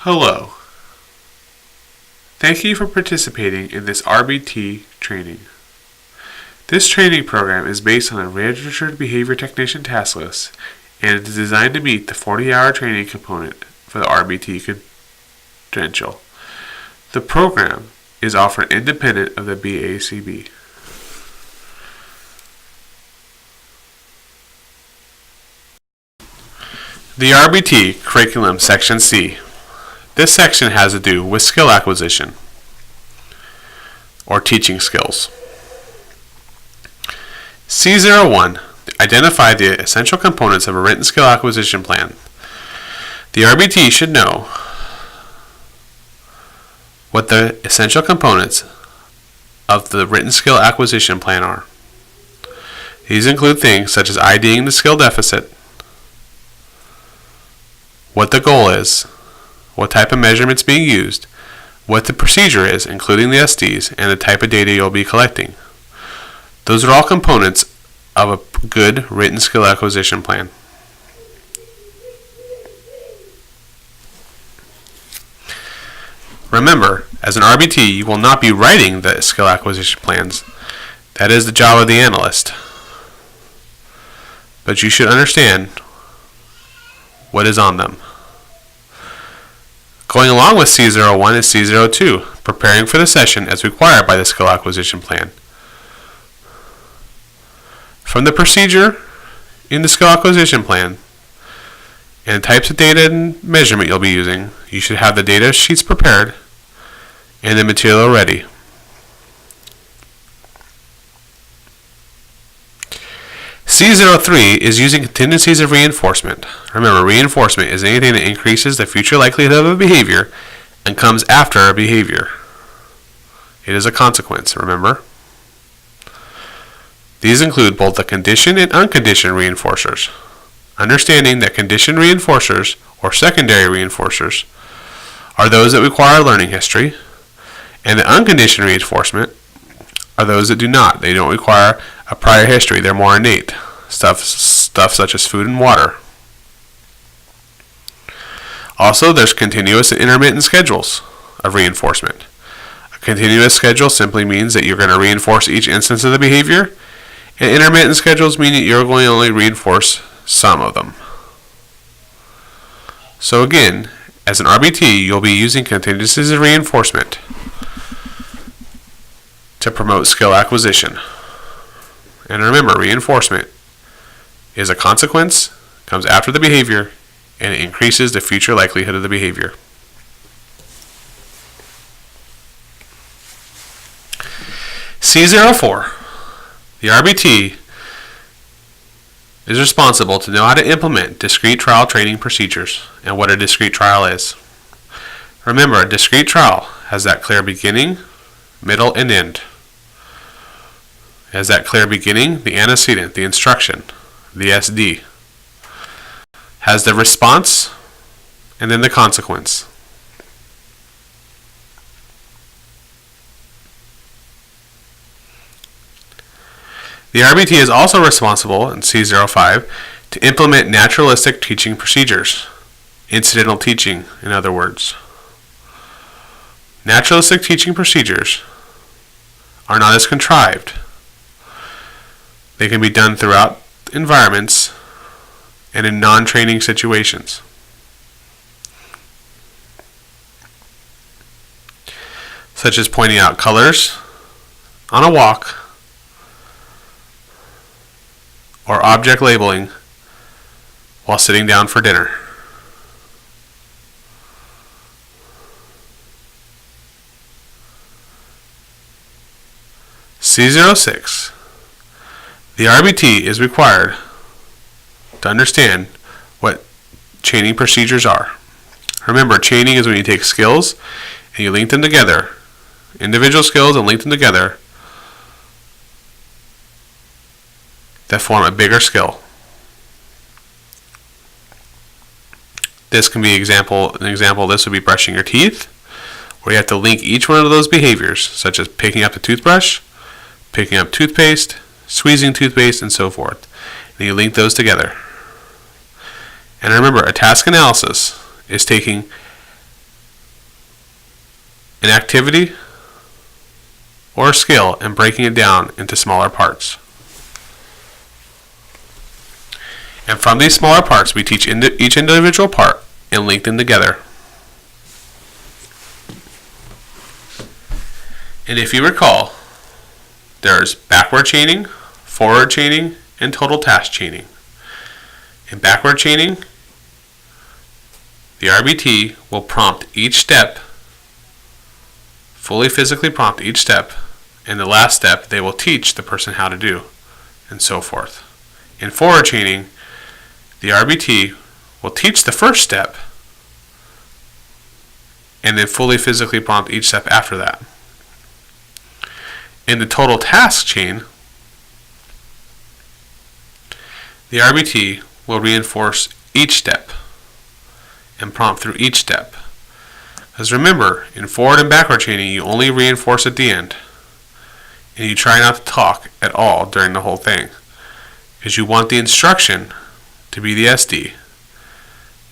Hello. Thank you for participating in this RBT training. This training program is based on a registered behavior technician task list and is designed to meet the 40-hour training component for the RBT credential. The program is offered independent of the BACB. The RBT Curriculum Section C. This section has to do with skill acquisition or teaching skills. C01. Identify the essential components of a written skill acquisition plan. The RBT should know what the essential components of the written skill acquisition plan are. These include things such as IDing the skill deficit, what the goal is, what type of measurements being used, what the procedure is, including the SDs, and the type of data you'll be collecting. Those are all components of a good written skill acquisition plan. Remember, as an RBT, you will not be writing the skill acquisition plans. That is the job of the analyst. But you should understand what is on them. Going along with C01 is C02, preparing for the session as required by the skill acquisition plan. From the procedure in the skill acquisition plan and the types of data and measurement you'll be using, you should have the data sheets prepared and the material ready. C03 is using contingencies of reinforcement. Remember, reinforcement is anything that increases the future likelihood of a behavior and comes after a behavior. It is a consequence, remember? These include both the conditioned and unconditioned reinforcers. Understanding that conditioned reinforcers, or secondary reinforcers, are those that require learning history, and the unconditioned reinforcement are those that do not. They don't require a prior history. They're more innate. Stuff such as food and water. Also, there's continuous and intermittent schedules of reinforcement. A continuous schedule simply means that you're going to reinforce each instance of the behavior, and intermittent schedules mean that you're going to only reinforce some of them. So again, as an RBT, you'll be using contingencies of reinforcement to promote skill acquisition. And remember, reinforcement is a consequence, comes after the behavior, and it increases the future likelihood of the behavior. C04. The RBT is responsible to know how to implement discrete trial training procedures and what a discrete trial is. Remember, a discrete trial has that clear beginning, middle, and end. It has that clear beginning, the antecedent, the instruction, the SD. Has the response, and then the consequence. The RBT is also responsible in C05 to implement naturalistic teaching procedures. Incidental teaching, in other words. Naturalistic teaching procedures are not as contrived. They can be done throughout environments and in non-training situations. Such as pointing out colors on a walk or object labeling while sitting down for dinner. C06. The RBT is required to understand what chaining procedures are. Remember, chaining is when you take skills and you link them together, individual skills, and link them together that form a bigger skill. This can be an example of this would be brushing your teeth, where you have to link each one of those behaviors, such as picking up the toothbrush, picking up toothpaste, squeezing toothpaste, and so forth. And you link those together. And remember, a task analysis is taking an activity or a skill and breaking it down into smaller parts. And from these smaller parts, we teach each individual part and link them together. And if you recall, there's backward chaining, forward chaining, and total task chaining. In backward chaining, the RBT will prompt each step, fully physically prompt each step, and the last step they will teach the person how to do, and so forth. In forward chaining, the RBT will teach the first step and then fully physically prompt each step after that. In the total task chain, the RBT will reinforce each step and prompt through each step. Because remember, in forward and backward chaining, you only reinforce at the end. And you try not to talk at all during the whole thing. Because you want the instruction to be the SD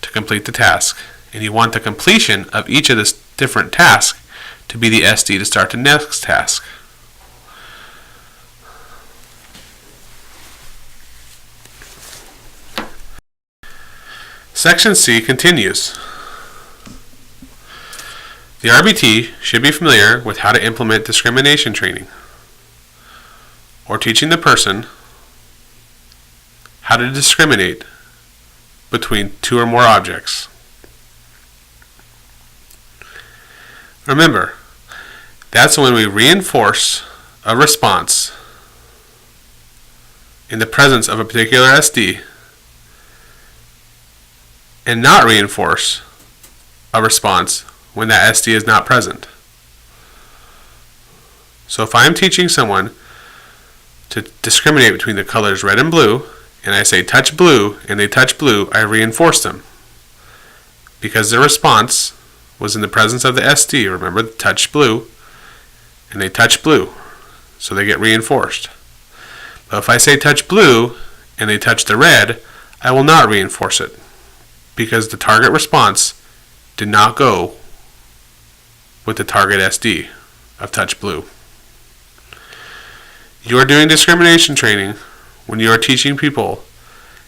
to complete the task. And you want the completion of each of the different tasks to be the SD to start the next task. Section C continues. The RBT should be familiar with how to implement discrimination training, or teaching the person how to discriminate between two or more objects. Remember, that's when we reinforce a response in the presence of a particular SD and not reinforce a response when that SD is not present. So if I'm teaching someone to discriminate between the colors red and blue, and I say touch blue, and they touch blue, I reinforce them. Because the response was in the presence of the SD, remember, touch blue, and they touch blue, so they get reinforced. But if I say touch blue, and they touch the red, I will not reinforce it, because the target response did not go with the target SD of touch blue. You are doing discrimination training when you are teaching people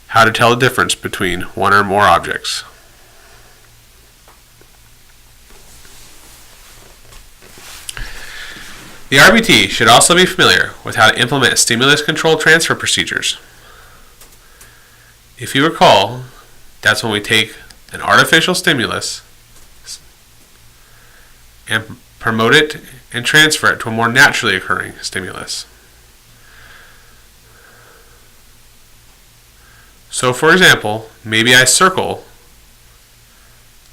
how to tell the difference between one or more objects. The RBT should also be familiar with how to implement stimulus control transfer procedures. If you recall, that's when we take an artificial stimulus and promote it and transfer it to a more naturally occurring stimulus. So for example, maybe I circle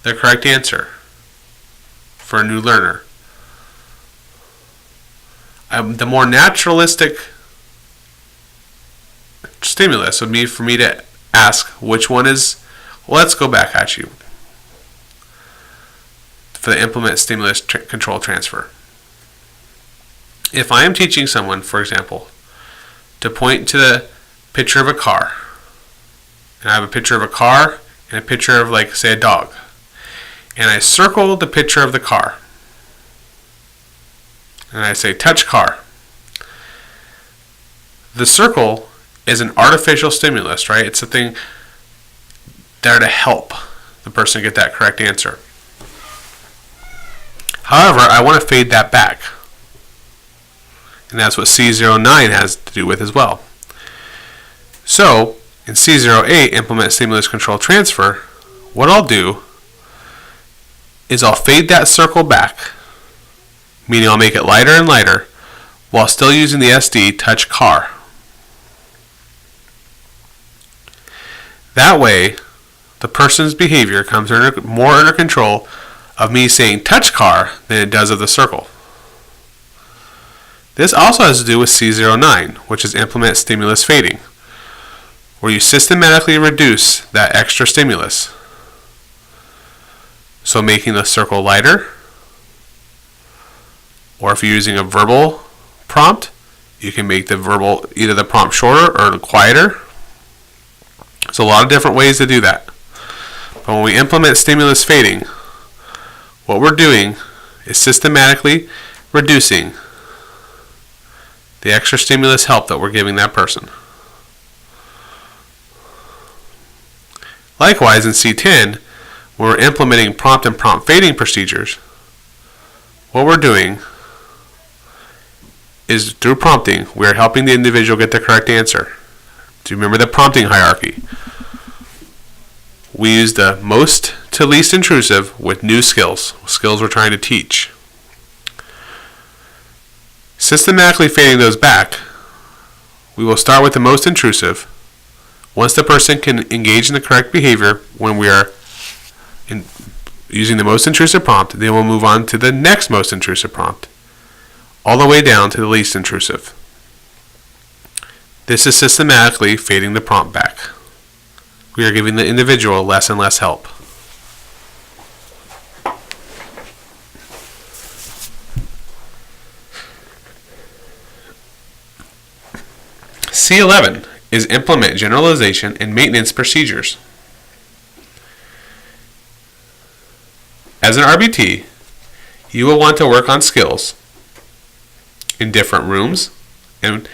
the correct answer for a new learner. The more naturalistic stimulus would be for me to ask which one is. Let's go back at you for the implement stimulus control transfer. If I am teaching someone, for example, to point to the picture of a car, and I have a picture of a car and a picture of, like, say, a dog, and I circle the picture of the car, and I say touch car. The circle is an artificial stimulus, right? It's something there to help the person get that correct answer. However, I want to fade that back. And that's what C09 has to do with as well. So, in C08, implement stimulus control transfer, what I'll do is I'll fade that circle back, meaning I'll make it lighter and lighter, while still using the SD touch car. That way, the person's behavior comes more under control of me saying touch car than it does of the circle. This also has to do with C09, which is implement stimulus fading, where you systematically reduce that extra stimulus. So making the circle lighter, or if you're using a verbal prompt, you can make the verbal, either the prompt shorter or quieter. There's a lot of different ways to do that. But when we implement stimulus fading, what we're doing is systematically reducing the extra stimulus help that we're giving that person. Likewise, in C10, when we're implementing prompt and prompt fading procedures, what we're doing is through prompting, we're helping the individual get the correct answer. Do you remember the prompting hierarchy? We use the most to least intrusive with new skills we're trying to teach. Systematically fading those back, we will start with the most intrusive. Once the person can engage in the correct behavior when we are using the most intrusive prompt, then we'll move on to the next most intrusive prompt, all the way down to the least intrusive. This is systematically fading the prompt back. We are giving the individual less and less help. C11 is implement generalization and maintenance procedures. As an RBT, you will want to work on skills in different rooms and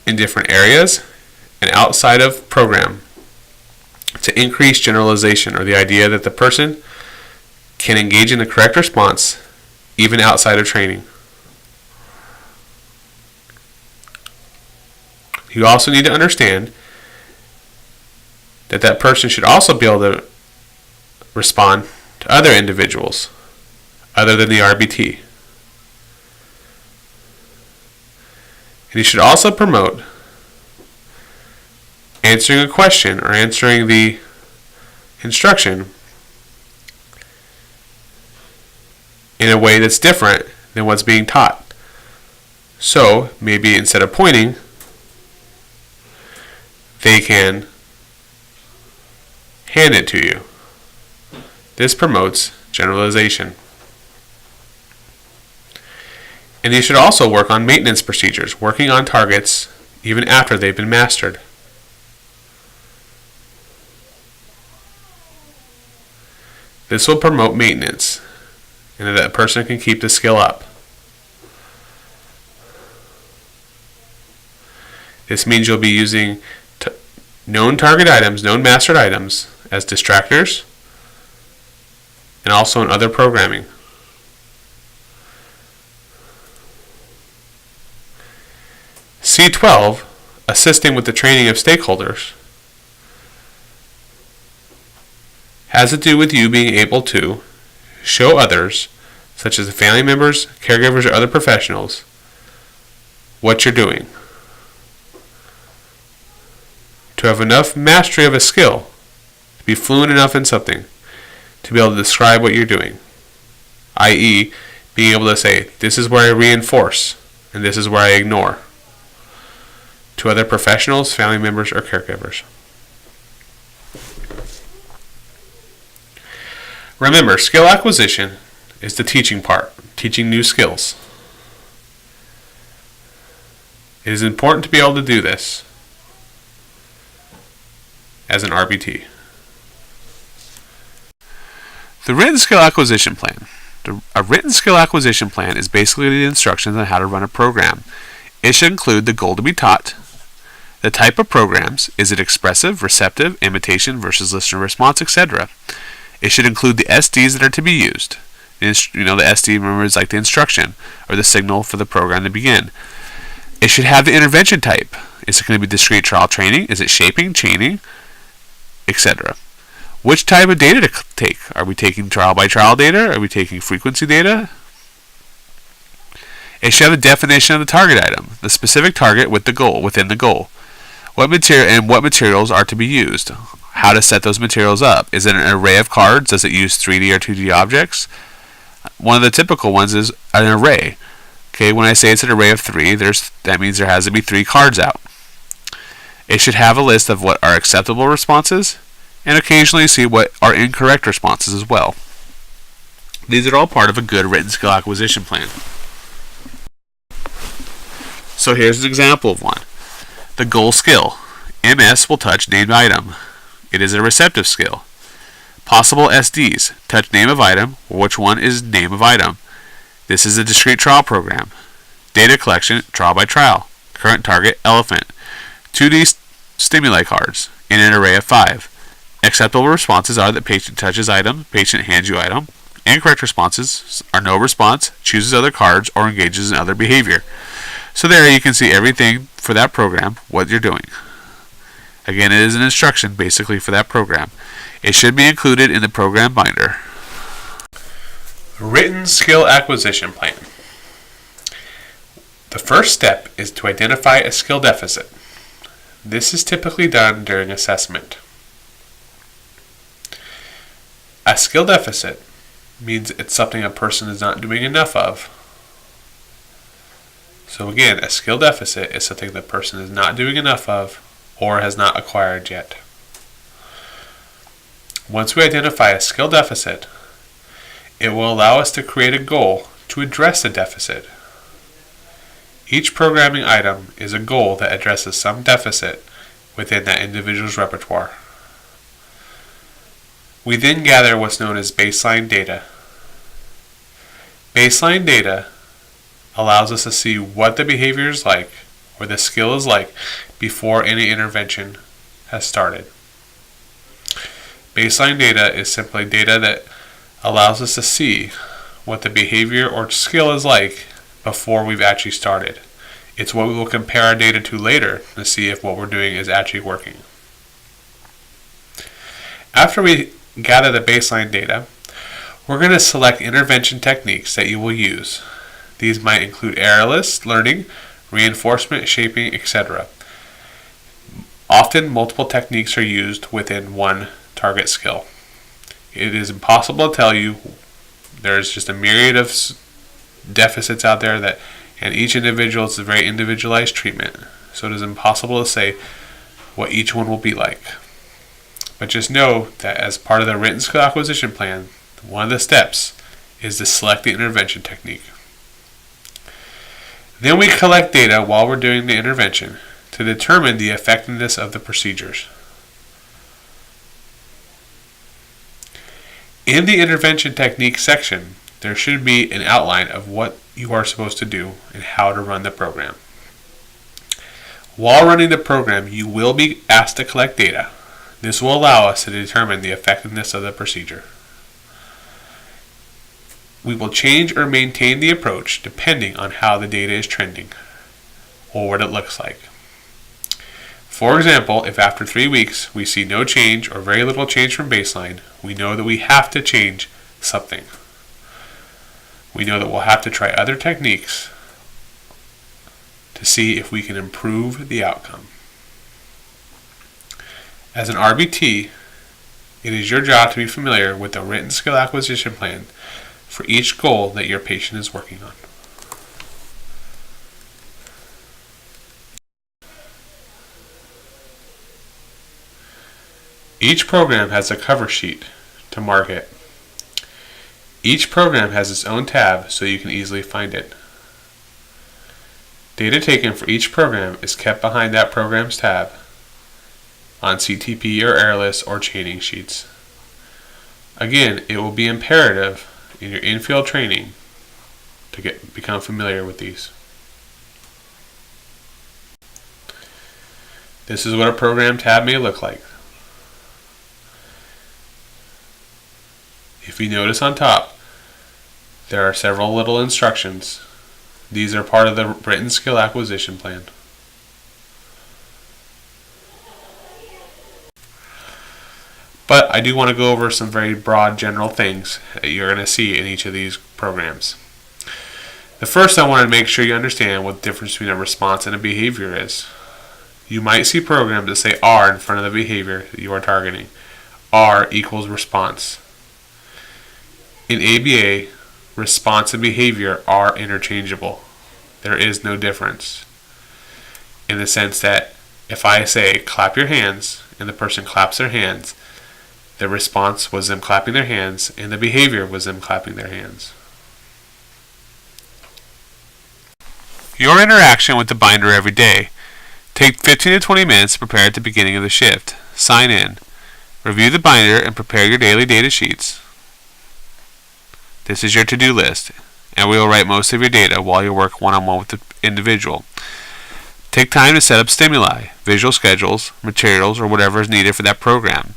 in different areas and outside of program to increase generalization, or the idea that the person can engage in the correct response even outside of training. You also need to understand that that person should also be able to respond to other individuals other than the RBT. And you should also promote answering a question or answering the instruction in a way that's different than what's being taught. So maybe instead of pointing, they can hand it to you. This promotes generalization. And you should also work on maintenance procedures, working on targets even after they've been mastered. This will promote maintenance, and that person can keep the skill up. This means you'll be using known target items, known mastered items, as distractors, and also in other programming. C12, assisting with the training of stakeholders, has to do with you being able to show others, such as family members, caregivers, or other professionals, what you're doing. To have enough mastery of a skill, to be fluent enough in something, to be able to describe what you're doing, i.e., being able to say, this is where I reinforce, and this is where I ignore, to other professionals, family members, or caregivers. Remember, skill acquisition is the teaching part, teaching new skills. It is important to be able to do this as an RBT. The written skill acquisition plan. A written skill acquisition plan is basically the instructions on how to run a program. It should include the goal to be taught, the type of programs, is it expressive, receptive, imitation versus listener response, etc. It should include the SDs that are to be used. The SD, remember, is like the instruction or the signal for the program to begin. It should have the intervention type. Is it going to be discrete trial training? Is it shaping, chaining, etc.? Which type of data to take? Are we taking trial by trial data? Are we taking frequency data? It should have a definition of the target item, the specific target with the goal, within the goal. What materials are to be used? How to set those materials up? Is it an array of cards? Does it use 3D or 2D objects? One of the typical ones is an array. Okay, when I say it's an array of 3, that means there has to be 3 cards out. It should have a list of what are acceptable responses, and occasionally see what are incorrect responses as well. These are all part of a good written skill acquisition plan. So here's an example of one. The goal skill. MS will touch named item. It is a receptive skill. Possible SDs, touch name of item, which one is name of item. This is a discrete trial program. Data collection, trial by trial. Current target, elephant. 2D stimuli cards, in an array of 5. Acceptable responses are that patient touches item, patient hands you item. Incorrect responses are no response, chooses other cards, or engages in other behavior. So there you can see everything for that program, what you're doing. Again, it is an instruction basically for that program. It should be included in the program binder. Written skill acquisition plan. The first step is to identify a skill deficit. This is typically done during assessment. A skill deficit means it's something a person is not doing enough of. So again, a skill deficit is something the person is not doing enough of or has not acquired yet. Once we identify a skill deficit, it will allow us to create a goal to address the deficit. Each programming item is a goal that addresses some deficit within that individual's repertoire. We then gather what's known as baseline data. Baseline data allows us to see what the behavior is like or the skill is like before any intervention has started. Baseline data is simply data that allows us to see what the behavior or skill is like before we've actually started. It's what we will compare our data to later to see if what we're doing is actually working. After we gather the baseline data, we're going to select intervention techniques that you will use. These might include errorless learning, reinforcement, shaping, etc. Often multiple techniques are used within one target skill. It is impossible to tell you. There's just a myriad of deficits out there and each individual is a very individualized treatment. So it is impossible to say what each one will be like. But just know that as part of the written skill acquisition plan, one of the steps is to select the intervention technique. Then we collect data while we're doing the intervention to determine the effectiveness of the procedures. In the intervention technique section, there should be an outline of what you are supposed to do and how to run the program. While running the program, you will be asked to collect data. This will allow us to determine the effectiveness of the procedure. We will change or maintain the approach depending on how the data is trending or what it looks like. For example, if after 3 weeks we see no change or very little change from baseline, we know that we have to change something. We know that we'll have to try other techniques to see if we can improve the outcome. As an RBT, it is your job to be familiar with the written skill acquisition plan for each goal that your patient is working on. Each program has a cover sheet to mark it. Each program has its own tab so you can easily find it. Data taken for each program is kept behind that program's tab on CTP or errorless or chaining sheets. Again, it will be imperative in your in-field training to become familiar with these. This is what a program tab may look like. If you notice on top, there are several little instructions. These are part of the written skill acquisition plan. But I do want to go over some very broad general things that you're going to see in each of these programs. The first, I want to make sure you understand what the difference between a response and a behavior is. You might see programs that say R in front of the behavior that you are targeting. R equals response. In ABA, response and behavior are interchangeable. There is no difference. In the sense that if I say clap your hands and the person claps their hands, the response was them clapping their hands and the behavior was them clapping their hands. Your interaction with the binder every day. Take 15 to 20 minutes to prepare at the beginning of the shift. Sign in. Review the binder and prepare your daily data sheets. This is your to-do list, and we will write most of your data while you work one-on-one with the individual. Take time to set up stimuli, visual schedules, materials, or whatever is needed for that program.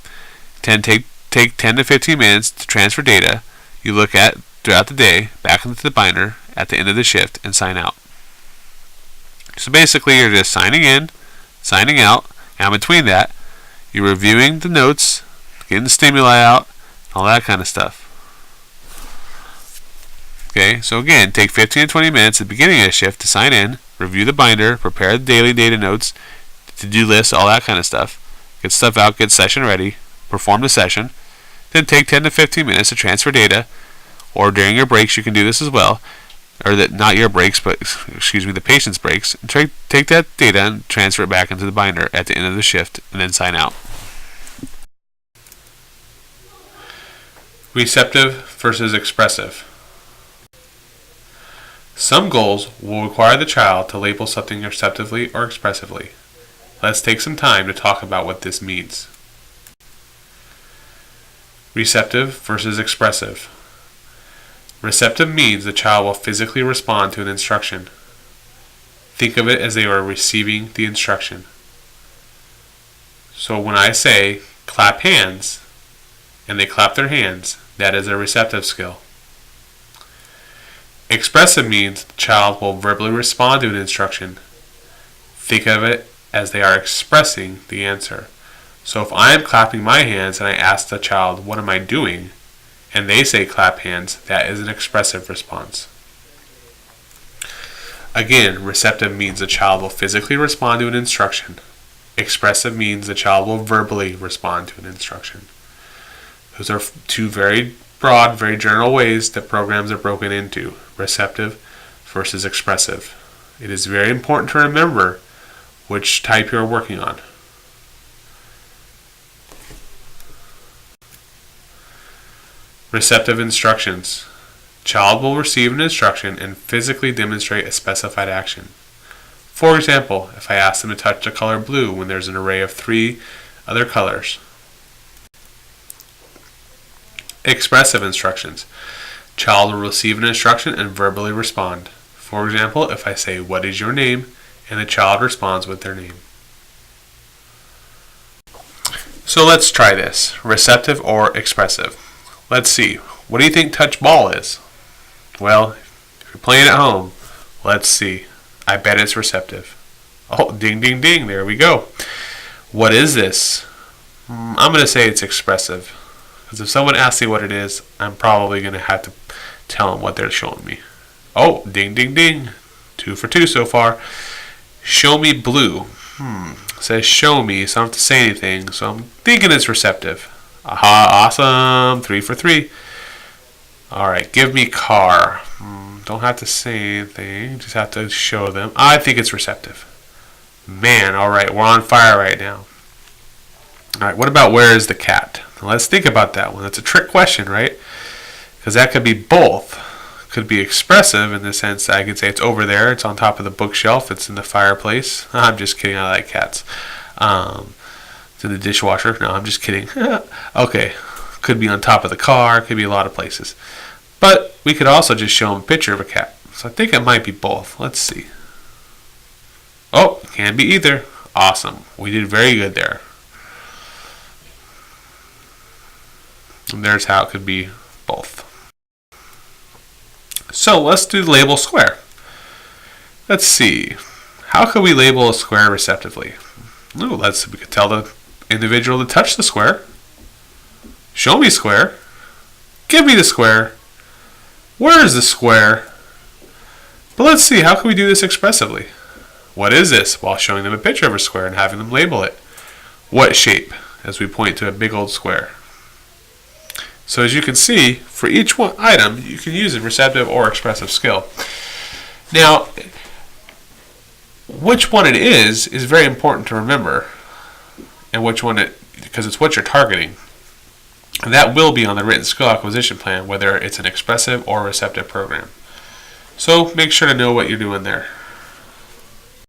Take 10 to 15 minutes to transfer data you look at throughout the day back into the binder at the end of the shift and sign out. So basically you're just signing in, signing out, and between that you're reviewing the notes, getting the stimuli out, all that kind of stuff. Okay, so again, take 15 to 20 minutes at the beginning of the shift to sign in, review the binder, prepare the daily data notes, to-do lists, all that kind of stuff. Get stuff out, get session ready, perform the session. Then take 10 to 15 minutes to transfer data, or during your breaks you can do this as well, or not your breaks, but the patient's breaks. Take that data and transfer it back into the binder at the end of the shift, and then sign out. Receptive versus expressive. Some goals will require the child to label something receptively or expressively. Let's take some time to talk about what this means. Receptive versus expressive. Receptive means the child will physically respond to an instruction. Think of it as they are receiving the instruction. So when I say clap hands, and they clap their hands, that is a receptive skill. Expressive means the child will verbally respond to an instruction. Think of it as they are expressing the answer. So if I am clapping my hands and I ask the child, what am I doing? And they say clap hands, that is an expressive response. Again, receptive means the child will physically respond to an instruction. Expressive means the child will verbally respond to an instruction. Those are two very broad, very general ways that programs are broken into, receptive versus expressive. It is very important to remember which type you are working on. Receptive instructions. Child will receive an instruction and physically demonstrate a specified action. For example, if I ask them to touch the color blue when there's an array of 3 other colors. Expressive instructions. Child will receive an instruction and verbally respond. For example, if I say, what is your name? And the child responds with their name. So let's try this. Receptive or expressive. Let's see. What do you think touch ball is? Well, if you're playing at home, let's see. I bet it's receptive. Oh, ding, ding, ding. There we go. What is this? I'm going to say it's expressive. Because if someone asks me what it is, I'm probably going to have to tell them what they're showing me. Oh, ding, ding, ding. 2 for 2 so far. Show me blue. It says show me, so I don't have to say anything. So I'm thinking it's receptive. Aha, awesome. 3 for 3. Alright, give me car. Don't have to say anything. Just have to show them. I think it's receptive. Man, alright, we're on fire right now. Alright, what about where is the cat? Now let's think about that one. That's a trick question, right? Because that could be both. It could be expressive in the sense that I could say it's over there, it's on top of the bookshelf, it's in the fireplace. I'm just kidding, I like cats. It's in the dishwasher. No, I'm just kidding. Okay, could be on top of the car, could be a lot of places. But we could also just show them a picture of a cat. So I think it might be both. Let's see. Oh, can be either. Awesome. We did very good there. And there's how it could be both. So let's do the label square. Let's see. How could we label a square receptively? Ooh, we could tell the individual to touch the square. Show me square. Give me the square. Where is the square? But let's see, how can we do this expressively? What is this? While showing them a picture of a square and having them label it. What shape? As we point to a big old square. So as you can see, for each one item, you can use a receptive or expressive skill. Now, which one it is very important to remember. And which one because it's what you're targeting. And that will be on the written skill acquisition plan, whether it's an expressive or receptive program. So make sure to know what you're doing there.